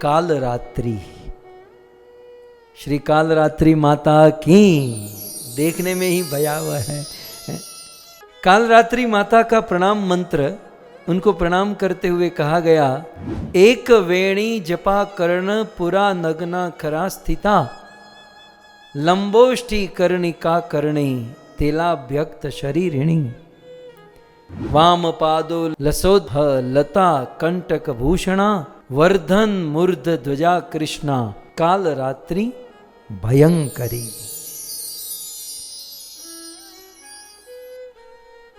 काल रात्रि। श्री काल रात्रि माता की, देखने में ही भयावह है। काल रात्रि माता का प्रणाम मंत्र, उनको प्रणाम करते हुए कहा गया, एक वेणी जपा कर्ण पुरा नग्ना खरा स्थिता, लंबोष्ठी कर्णिका कर्णी तेलाभ्यक्त शरीरिणी, वाम पादो लसोध लता कंटक भूषणा, वर्धन मूर्ध ध्वजा कृष्णा, काल रात्रि भयंकरी।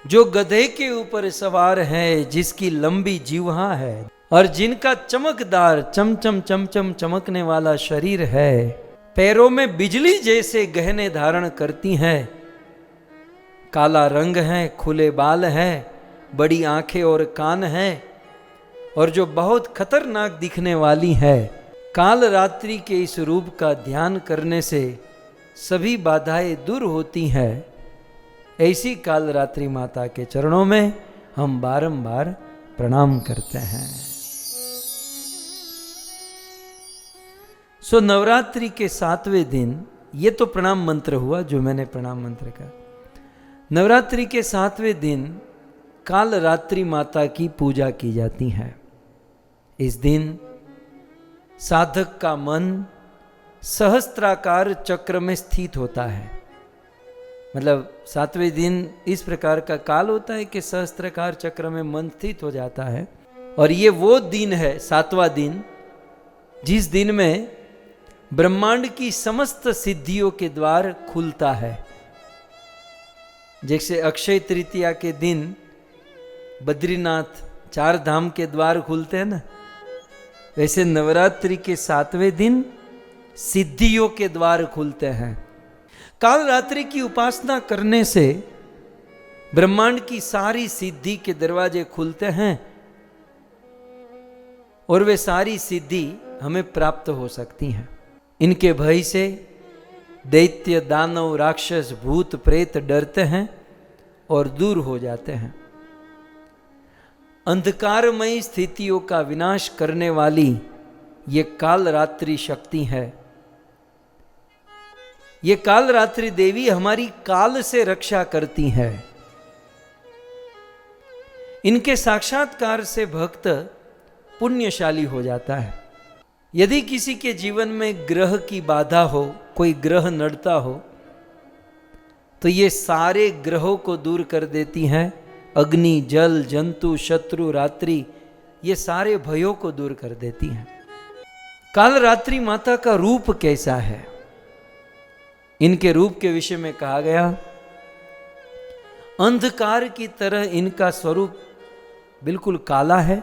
जो गधे के ऊपर सवार है, जिसकी लंबी जिह्वा है और जिनका चमकदार चमचम चमचम चमकने वाला शरीर है, पैरों में बिजली जैसे गहने धारण करती हैं, काला रंग है, खुले बाल है, बड़ी आंखें और कान हैं, और जो बहुत खतरनाक दिखने वाली है। काल रात्रि के इस रूप का ध्यान करने से सभी बाधाएं दूर होती हैं। ऐसी काल रात्रि माता के चरणों में हम बारंबार प्रणाम करते हैं। सो नवरात्रि के 7वें दिन, ये तो प्रणाम मंत्र हुआ जो मैंने प्रणाम मंत्र का। नवरात्रि के 7वें दिन काल रात्रि माता की पूजा की जाती है। इस दिन साधक का मन सहस्त्राकार चक्र में स्थित होता है। मतलब 7वें दिन इस प्रकार का काल होता है कि सहस्त्राकार चक्र में मन स्थित हो जाता है। और ये वो दिन है, 7वां दिन, जिस दिन में ब्रह्मांड की समस्त सिद्धियों के द्वार खुलता है। जैसे अक्षय तृतीया के दिन बद्रीनाथ 4 धाम के द्वार खुलते हैं ना, वैसे नवरात्रि के 7वें दिन सिद्धियों के द्वार खुलते हैं। काल रात्रि की उपासना करने से ब्रह्मांड की सारी सिद्धि के दरवाजे खुलते हैं और वे सारी सिद्धि हमें प्राप्त हो सकती हैं। इनके भय से दैत्य दानव राक्षस भूत प्रेत डरते हैं और दूर हो जाते हैं। अंधकारमयी स्थितियों का विनाश करने वाली ये काल रात्रि शक्ति है। ये काल रात्रि देवी हमारी काल से रक्षा करती है। इनके साक्षात्कार से भक्त पुण्यशाली हो जाता है। यदि किसी के जीवन में ग्रह की बाधा हो, कोई ग्रह नड़ता हो, तो ये सारे ग्रहों को दूर कर देती हैं। अग्नि, जल, जंतु, शत्रु, रात्रि, ये सारे भयों को दूर कर देती हैं। काल रात्रि माता का रूप कैसा है? इनके रूप के विषय में कहा गया, अंधकार की तरह इनका स्वरूप बिल्कुल काला है,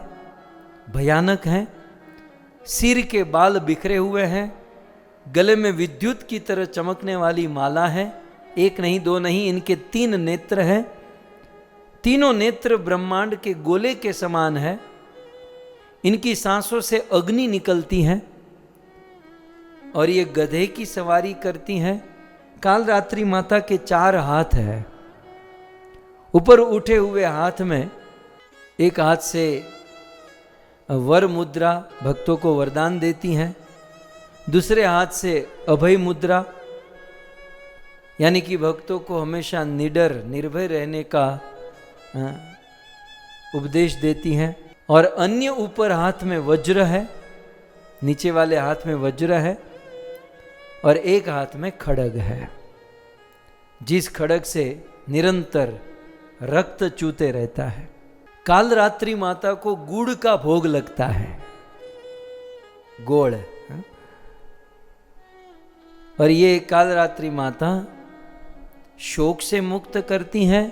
भयानक है। सिर के बाल बिखरे हुए हैं, गले में विद्युत की तरह चमकने वाली माला है। एक नहीं, दो नहीं, इनके 3 नेत्र हैं। तीनों नेत्र ब्रह्मांड के गोले के समान है। इनकी सांसों से अग्नि निकलती है और ये गधे की सवारी करती हैं। काल रात्रि माता के 4 हाथ हैं। ऊपर उठे हुए हाथ में, एक हाथ से वर मुद्रा भक्तों को वरदान देती हैं, दूसरे हाथ से अभय मुद्रा, यानी कि भक्तों को हमेशा निडर निर्भय रहने का उपदेश देती हैं। और अन्य ऊपर हाथ में वज्र है, नीचे वाले हाथ में वज्र है और एक हाथ में खड्ग है, जिस खड्ग से निरंतर रक्त चूते रहता है। काल रात्रि माता को गुड़ का भोग लगता है, गोड़। और ये काल रात्रि माता शोक से मुक्त करती हैं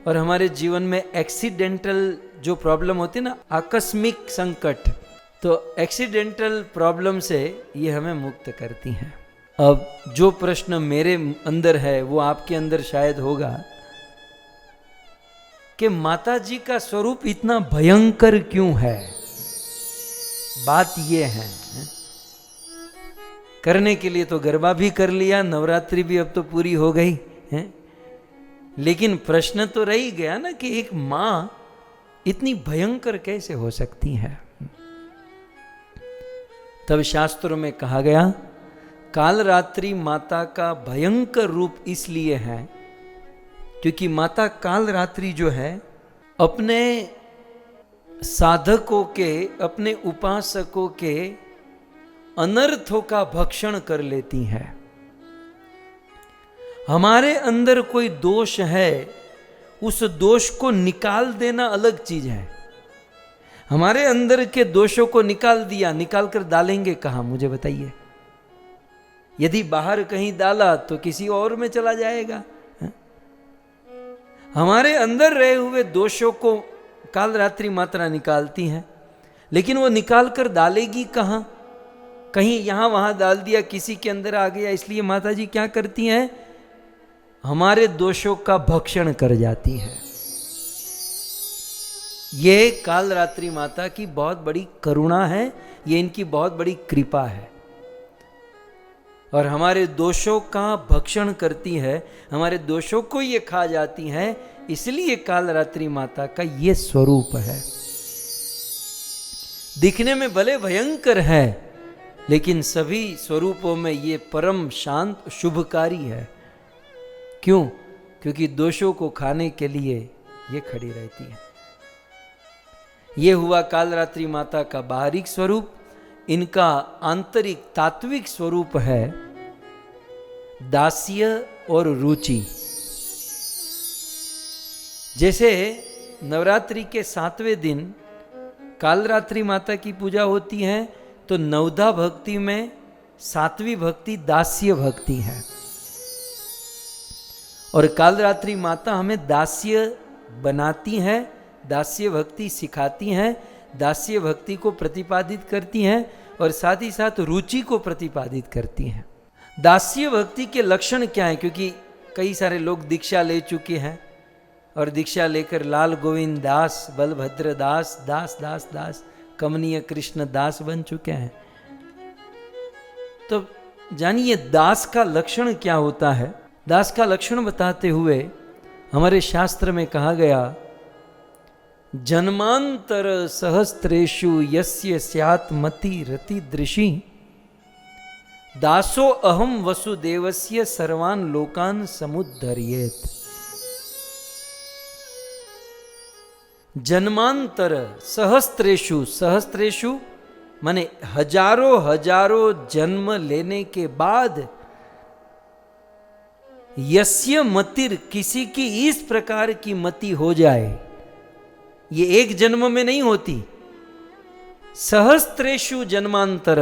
और हमारे जीवन में एक्सीडेंटल जो प्रॉब्लम होती है ना, आकस्मिक संकट, तो एक्सीडेंटल प्रॉब्लम से ये हमें मुक्त करती हैं। अब जो प्रश्न मेरे अंदर है वो आपके अंदर शायद होगा कि माता जी का स्वरूप इतना भयंकर क्यों है? बात ये है, करने के लिए तो गरबा भी कर लिया, नवरात्रि भी अब तो पूरी हो गई है, लेकिन प्रश्न तो रह ही गया ना कि एक मां इतनी भयंकर कैसे हो सकती है? तब शास्त्रों में कहा गया कालरात्रि माता का भयंकर रूप इसलिए है क्योंकि माता कालरात्रि जो है अपने साधकों के, अपने उपासकों के अनर्थों का भक्षण कर लेती है। हमारे अंदर कोई दोष है, उस दोष को निकाल देना अलग चीज है। हमारे अंदर के दोषों को निकाल दिया, निकाल कर डालेंगे कहां, मुझे बताइए। यदि बाहर कहीं डाला तो किसी और में चला जाएगा। हमारे अंदर रहे हुए दोषों को कालरात्रि माता निकालती है, लेकिन वो निकाल कर डालेगी कहां? कहीं यहां वहां डाल दिया, किसी के अंदर आ गया। इसलिए माता जी क्या करती हैं? हमारे दोषों का भक्षण कर जाती है। ये कालरात्रि माता की बहुत बड़ी करुणा है, ये इनकी बहुत बड़ी कृपा है और हमारे दोषों का भक्षण करती है, हमारे दोषों को ये खा जाती हैं। इसलिए कालरात्रि माता का ये स्वरूप है। दिखने में भले भयंकर है, लेकिन सभी स्वरूपों में ये परम शांत शुभकारी है। क्यों? क्योंकि दोषों को खाने के लिए ये खड़ी रहती है। ये हुआ कालरात्रि माता का बाहरिक स्वरूप। इनका आंतरिक तात्विक स्वरूप है दास्य और रुचि। जैसे नवरात्रि के 7वें दिन कालरात्रि माता की पूजा होती है, तो नवधा भक्ति में 7वीं भक्ति दास्य भक्ति है। और कालरात्रि माता हमें दास्य बनाती हैं, दास्य भक्ति सिखाती हैं, दास्य भक्ति को प्रतिपादित करती हैं और साथ ही साथ रुचि को प्रतिपादित करती हैं। दास्य भक्ति के लक्षण क्या हैं? क्योंकि कई सारे लोग दीक्षा ले चुके हैं और दीक्षा लेकर लाल गोविंद दास, बलभद्र दास, दास दास दास, कमनीय कृष्ण दास बन चुके हैं। तो जानिए दास का लक्षण क्या होता है। दास का लक्षण बताते हुए हमारे शास्त्र में कहा गया, जन्मांतर सहस्त्रेषु यस्य स्यात् मति रति दृशि दासो अहम वसुदेवस्य सर्वान लोकान समुद्धर्येत। जन्मांतर सहस्त्रेषु, सहस्त्रेषु माने हजारों हजारों जन्म लेने के बाद, यस्य मतिर किसी की इस प्रकार की मति हो जाए, ये एक जन्म में नहीं होती। सहस्त्रेषु जन्मांतर,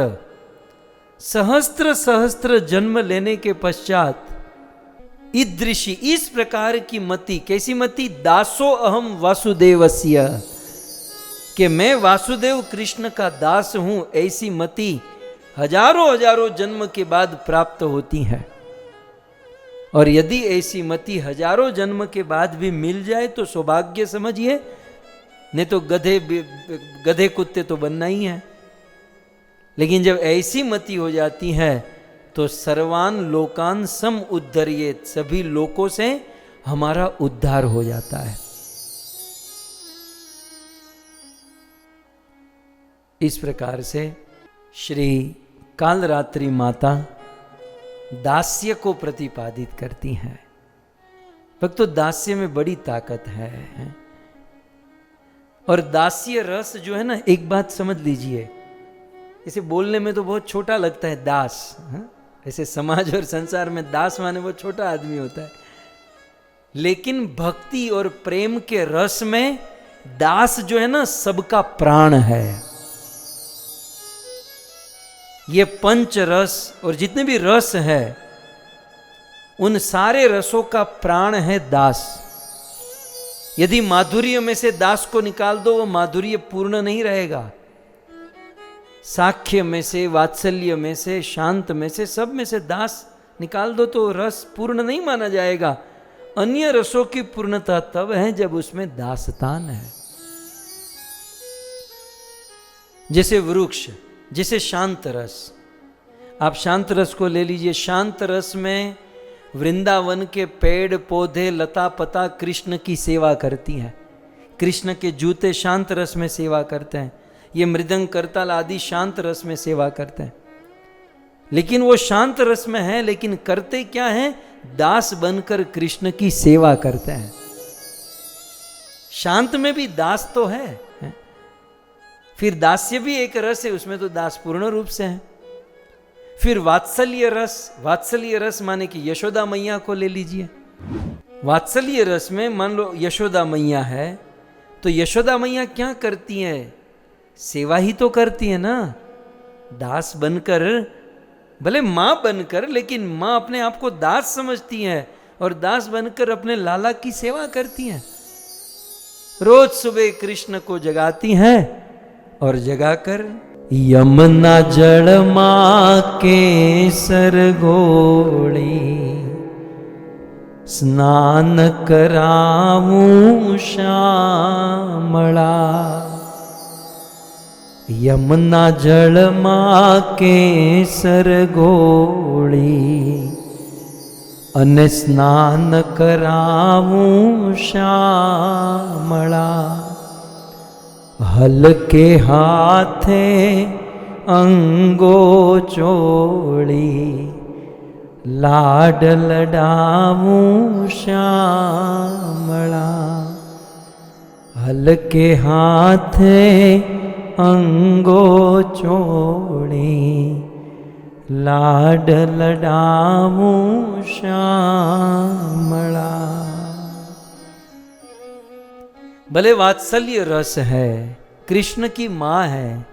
सहस्त्र सहस्त्र जन्म लेने के पश्चात ईदृशी, इस प्रकार की मति। कैसी मति? दासो अहम वासुदेवस्य, कि मैं वासुदेव कृष्ण का दास हूं, ऐसी मति हजारों हजारों जन्म के बाद प्राप्त होती है। और यदि ऐसी मति हजारों जन्म के बाद भी मिल जाए तो सौभाग्य समझिए, नहीं तो गधे कुत्ते तो बनना ही है। लेकिन जब ऐसी मति हो जाती है तो सर्वान लोकान सम उद्धर्येत, सभी लोकों से हमारा उद्धार हो जाता है। इस प्रकार से श्री कालरात्रि माता दास्य को प्रतिपादित करती हैं। भक्तों, दास्य में बड़ी ताकत है। और दास्य रस जो है ना, एक बात समझ लीजिए, इसे बोलने में तो बहुत छोटा लगता है दास। ऐसे समाज और संसार में दास माने बहुत छोटा आदमी होता है, लेकिन भक्ति और प्रेम के रस में दास जो है ना, सबका प्राण है। ये पंच रस और जितने भी रस है, उन सारे रसों का प्राण है दास। यदि माधुर्य में से दास को निकाल दो, वो माधुर्य पूर्ण नहीं रहेगा। साख्य में से, वात्सल्य में से, शांत में से, सब में से दास निकाल दो तो रस पूर्ण नहीं माना जाएगा। अन्य रसों की पूर्णता तब है जब उसमें दासतान है। जैसे वृक्ष, जैसे शांत रस, आप शांत रस को ले लीजिए। शांत रस में वृंदावन के पेड़ पौधे लता पता कृष्ण की सेवा करती हैं। कृष्ण के जूते शांत रस में सेवा करते हैं। ये मृदंग करताल आदि शांत रस में सेवा करते हैं, लेकिन वो शांत रस में है, लेकिन करते क्या है? दास बनकर कृष्ण की सेवा करते हैं। शांत में भी दास तो है। फिर दास्य भी एक रस है, उसमें तो दास पूर्ण रूप से है। फिर वात्सल्य रस, वात्सल्य रस माने कि यशोदा मैया को ले लीजिए। वात्सल्य रस में मान लो यशोदा मैया है, तो यशोदा मैया क्या करती है? सेवा ही तो करती है ना। दास बनकर, भले मां बनकर, लेकिन मां अपने आप को दास समझती है और दास बनकर अपने लाला की सेवा करती हैं। रोज सुबह कृष्ण को जगाती हैं और जगाकर यमुना जल मां के सर गोड़ी, स्नान कराऊं श्यामला। यमुना जल मां के सर गोड़ी, अन स्नान कराऊं श्यामला। हल्के हाथे अंगो चोड़ी, लाड लडाऊं श्यामला। हल्के हाथे अंगो चोड़ी, लाड लडाऊं श्यामला। भले वात्सल्य रस है, कृष्ण की माँ है,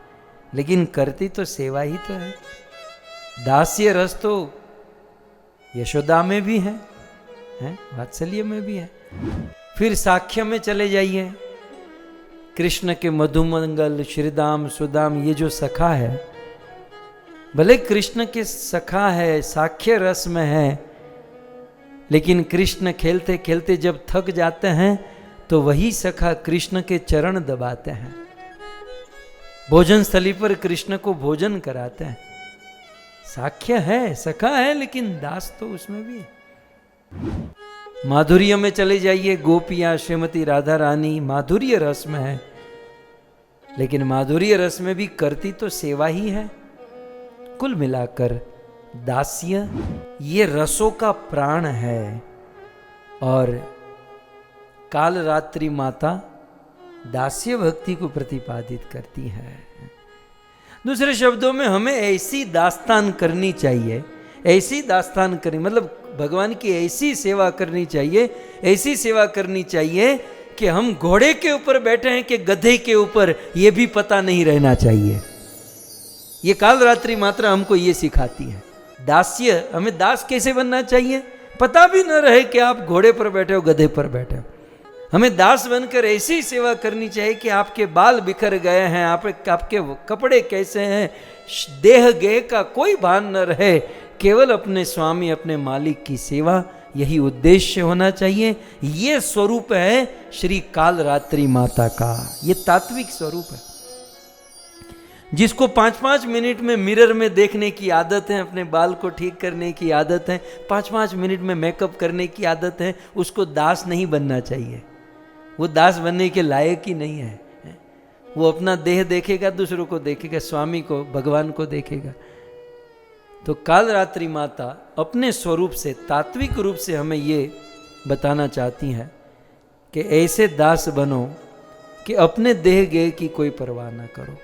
लेकिन करती तो सेवा ही तो है। दास्य रस तो यशोदा में भी है, वात्सल्य में भी है। फिर साख्य में चले जाइए, कृष्ण के मधुमंगल, श्रीदाम, सुदाम, ये जो सखा है, भले कृष्ण के सखा है, साख्य रस में है, लेकिन कृष्ण खेलते खेलते जब थक जाते हैं तो वही सखा कृष्ण के चरण दबाते हैं। भोजन स्थली पर कृष्ण को भोजन कराते हैं। साख्य है, सखा है, लेकिन दास तो उसमें भी है। माधुर्य में चले जाइए, गोपियां, श्रीमती राधा रानी माधुर्य रस में है, लेकिन माधुर्य रस में भी करती तो सेवा ही है। कुल मिलाकर दास्य ये रसों का प्राण है। और काल रात्रि माता दास्य भक्ति को प्रतिपादित करती है। दूसरे शब्दों में हमें ऐसी दास्तान करनी चाहिए, ऐसी दास्तान करनी मतलब भगवान की ऐसी सेवा करनी चाहिए, ऐसी सेवा करनी चाहिए कि हम घोड़े के ऊपर बैठे हैं कि गधे के ऊपर, यह भी पता नहीं रहना चाहिए। ये काल रात्रि मात्रा हमको ये सिखाती है। दास्य, हमें दास कैसे बनना चाहिए? पता भी न रहे कि आप घोड़े पर बैठे हो, गधे पर बैठे हो। हमें दास बनकर ऐसी सेवा करनी चाहिए कि आपके बाल बिखर गए हैं, आपके कपड़े कैसे हैं, देह गेह का कोई भान न रहे, केवल अपने स्वामी, अपने मालिक की सेवा, यही उद्देश्य होना चाहिए। ये स्वरूप है श्री काल रात्रि माता का, ये तात्विक स्वरूप है। जिसको 5-5 मिनट में मिरर में देखने की आदत है, अपने बाल को ठीक करने की आदत है, 5-5 मिनट में मेकअप करने की आदत है, उसको दास नहीं बनना चाहिए। वो दास बनने के लायक ही नहीं है। वो अपना देह देखेगा, दूसरों को देखेगा, स्वामी को, भगवान को देखेगा। तो काल रात्रि माता अपने स्वरूप से, तात्विक रूप से हमें ये बताना चाहती हैं कि ऐसे दास बनो कि अपने देह गेह की कोई परवाह ना करो।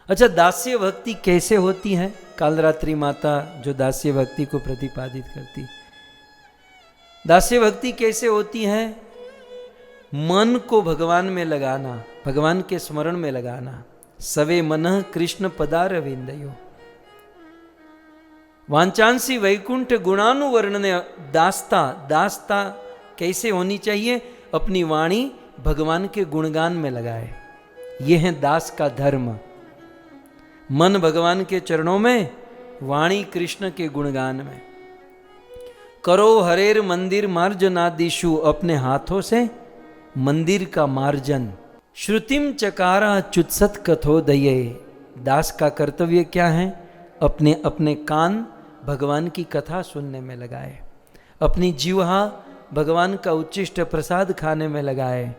अच्छा, दास्य भक्ति कैसे होती है? कालरात्रि माता जो दास्य भक्ति को प्रतिपादित करती, दास्य भक्ति कैसे होती है? मन को भगवान में लगाना, भगवान के स्मरण में लगाना। सवे मनः कृष्ण पदारविंदयो वांचांसी वैकुंठ गुणानुवर्णने। दास्ता, दास्ता कैसे होनी चाहिए? अपनी वाणी भगवान के गुणगान में लगाए। ये है दास का धर्म। मन भगवान के चरणों में, वाणी कृष्ण के गुणगान में। करो हरेर मंदिर मार्जनादिशु, अपने हाथों से मंदिर का मार्जन। श्रुतिम चकारा चुत्सत कथोदये। दास का कर्तव्य क्या है? अपने अपने कान भगवान की कथा सुनने में लगाए, अपनी जीवहा भगवान का उच्चिष्ट प्रसाद खाने में लगाए,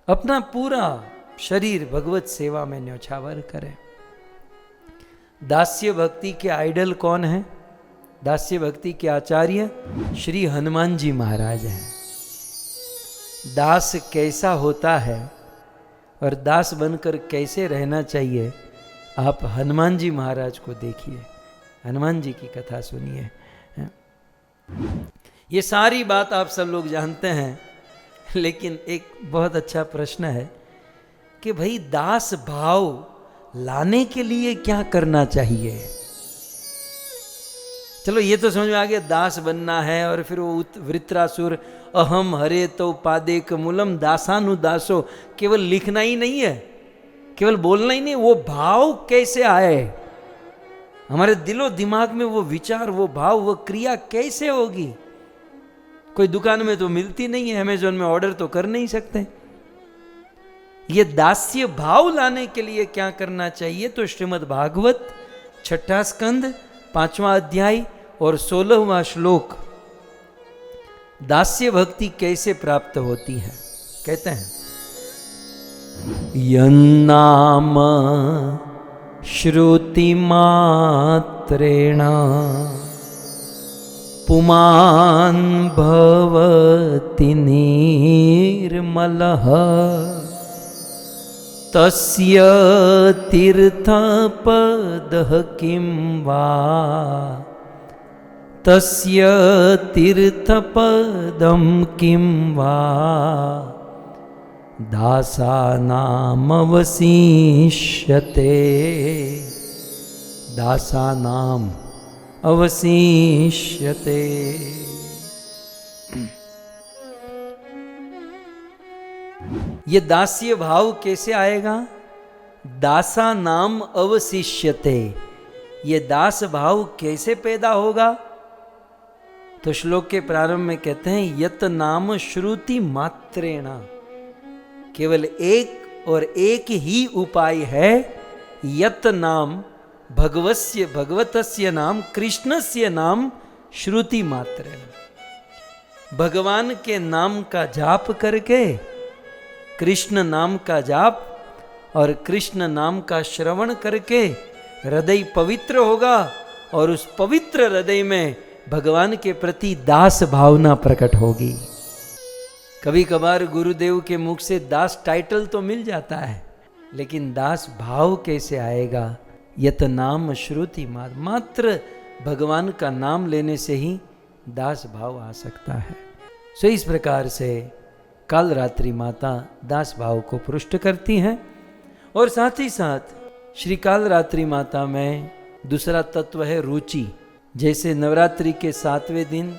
अपना पूरा शरीर भगवत सेवा में न्योछावर करें। दास्य भक्ति के आइडल कौन है? दास्य भक्ति के आचार्य श्री हनुमान जी महाराज हैं। दास कैसा होता है और दास बनकर कैसे रहना चाहिए, आप हनुमान जी महाराज को देखिए, हनुमान जी की कथा सुनिए। ये सारी बात आप सब लोग जानते हैं, लेकिन एक बहुत अच्छा प्रश्न है कि भाई दास भाव लाने के लिए क्या करना चाहिए? चलो ये तो समझ में आ गया, दास बनना है, और फिर वो वृत्रासुर अहम हरे तो पादेक मूलम दासानुदासो केवल लिखना ही नहीं है, केवल बोलना ही नहीं, वो भाव कैसे आए हमारे दिलो दिमाग में, वो विचार, वो भाव, वो क्रिया कैसे होगी? कोई दुकान में तो मिलती नहीं है, अमेजोन में ऑर्डर तो कर नहीं सकते। ये दास्य भाव लाने के लिए क्या करना चाहिए? तो श्रीमद् भागवत 6वां स्कंद 5वां अध्याय और 16वां श्लोक, दास्य भक्ति कैसे प्राप्त होती है, कहते हैं, यन्नाम श्रुति मात्रेण पुमान् भवति निर्मलः तस्य तीर्थपदः किं वा तस्य तीर्थपदं किं वा दासानामवशिष्यते दासानाम अवशिष्यते। ये दास्य भाव कैसे आएगा? दासा नाम अवशिष्यते, ये दास भाव कैसे पैदा होगा? तो श्लोक के प्रारंभ में कहते हैं, यत नाम श्रुति मात्रेण, केवल एक और एक ही उपाय है, यत नाम भगवस्य भगवतस्य नाम कृष्णस्य नाम श्रुति मात्रेण, भगवान के नाम का जाप करके, कृष्ण नाम का जाप और कृष्ण नाम का श्रवण करके हृदय पवित्र होगा, और उस पवित्र हृदय में भगवान के प्रति दास भावना प्रकट होगी। कभी कभार गुरुदेव के मुख से दास टाइटल तो मिल जाता है, लेकिन दास भाव कैसे आएगा? यत नाम श्रुति मात्र भगवान का नाम लेने से ही दास भाव आ सकता है। सो इस प्रकार से काल रात्रि माता दास भाव को पुष्ट करती हैं, और साथ ही साथ श्री काल रात्रि माता में दूसरा तत्व है रुचि। जैसे नवरात्रि के 7वें दिन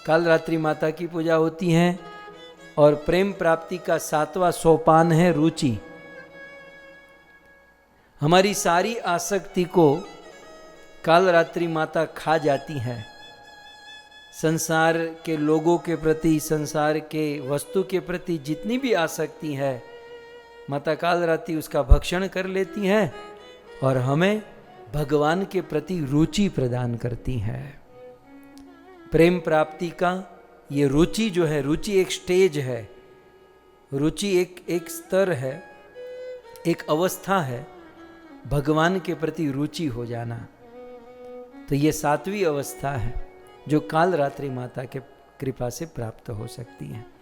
काल रात्रि माता की पूजा होती है, और प्रेम प्राप्ति का 7वां सोपान है रुचि। हमारी सारी आसक्ति को काल रात्रि माता खा जाती है। संसार के लोगों के प्रति, संसार के वस्तु के प्रति जितनी भी आसक्ति है, माता काल रात्रि उसका भक्षण कर लेती है, और हमें भगवान के प्रति रुचि प्रदान करती है। प्रेम प्राप्ति का ये रुचि जो है, रुचि एक स्टेज है, रुचि एक स्तर है, एक अवस्था है, भगवान के प्रति रुचि हो जाना। तो ये 7वीं अवस्था है जो काल रात्रि माता के कृपा से प्राप्त हो सकती है।